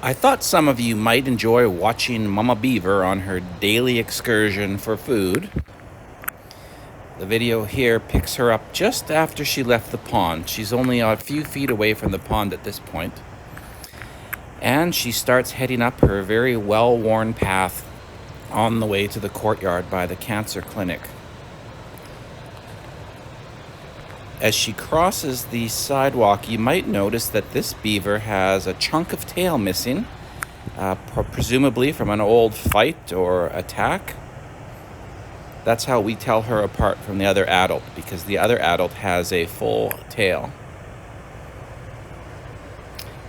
I thought some of you might enjoy watching Mama Beaver on her daily excursion for food. The video here picks her up just after she left the pond. She's only a few feet away from the pond at this point. And she starts heading up her very well-worn path on the way to the courtyard by the cancer clinic. As she crosses the sidewalk, you might notice that this beaver has a chunk of tail missing, presumably from an old fight or attack. That's how we tell her apart from the other adult, because the other adult has a full tail.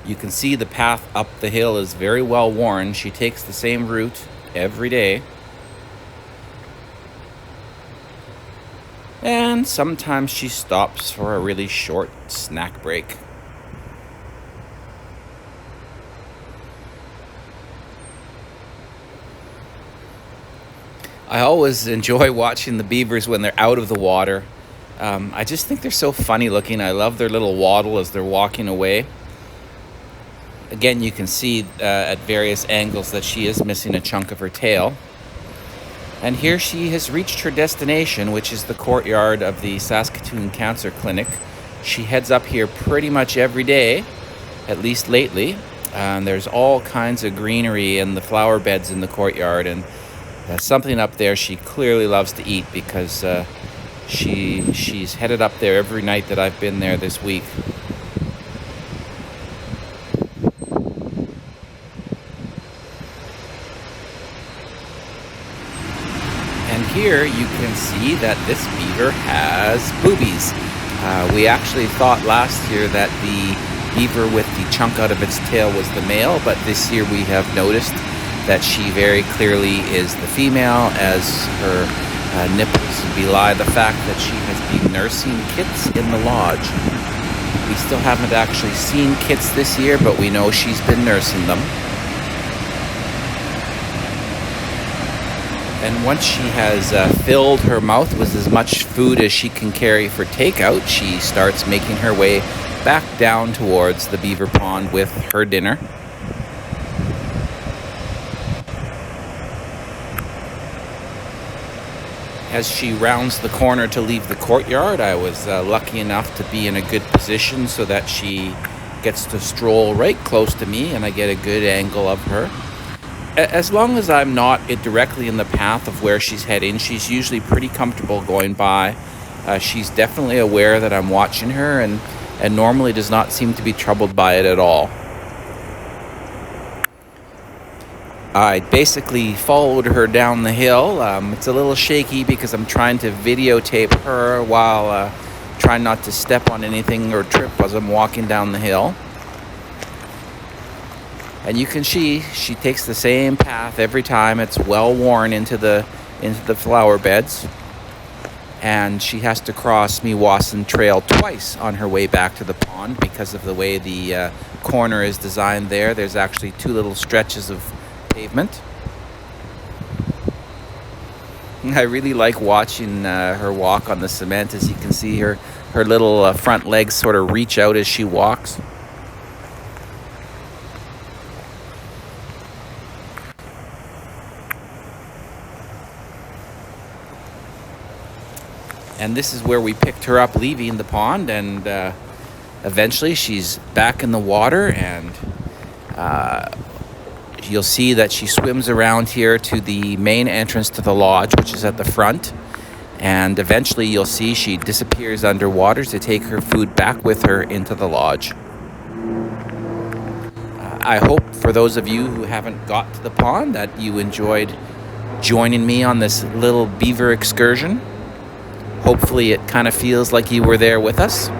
You can see the path up the hill is very well worn. She takes the same route every day. And sometimes she stops for a really short snack break. I always enjoy watching the beavers when they're out of the water. I just think they're so funny looking. I love their little waddle as they're walking away. Again, you can see at various angles that she is missing a chunk of her tail. And here she has reached her destination, which is the courtyard of the Saskatoon Cancer Clinic. She heads up here pretty much every day, at least lately. There's all kinds of greenery in the flower beds in the courtyard, and something up there she clearly loves to eat, because she's headed up there every night that I've been there this week. And here you can see that this beaver has boobies. We actually thought last year that the beaver with the chunk out of its tail was the male, but this year we have noticed that she very clearly is the female, as her nipples belie the fact that she has been nursing kits in the lodge. We still haven't actually seen kits this year, but we know she's been nursing them. And once she has filled her mouth with as much food as she can carry for takeout, she starts making her way back down towards the beaver pond with her dinner. As she rounds the corner to leave the courtyard, I was lucky enough to be in a good position so that she gets to stroll right close to me and I get a good angle of her. As long as I'm not directly in the path of where she's heading, she's usually pretty comfortable going by. She's definitely aware that I'm watching her and normally does not seem to be troubled by it at all. I basically followed her down the hill. It's a little shaky because I'm trying to videotape her while trying not to step on anything or trip as I'm walking down the hill. And you can see she takes the same path every time. It's well worn into the flower beds. And she has to cross Meewasin Trail twice on her way back to the pond because of the way the corner is designed there. There's actually two little stretches of pavement. I really like watching her walk on the cement. As you can see, her little front legs sort of reach out as she walks. And this is where we picked her up leaving the pond, and eventually she's back in the water, and you'll see that she swims around here to the main entrance to the lodge, which is at the front. And eventually you'll see she disappears underwater to take her food back with her into the lodge. I hope for those of you who haven't got to the pond that you enjoyed joining me on this little beaver excursion. Hopefully it kind of feels like you were there with us.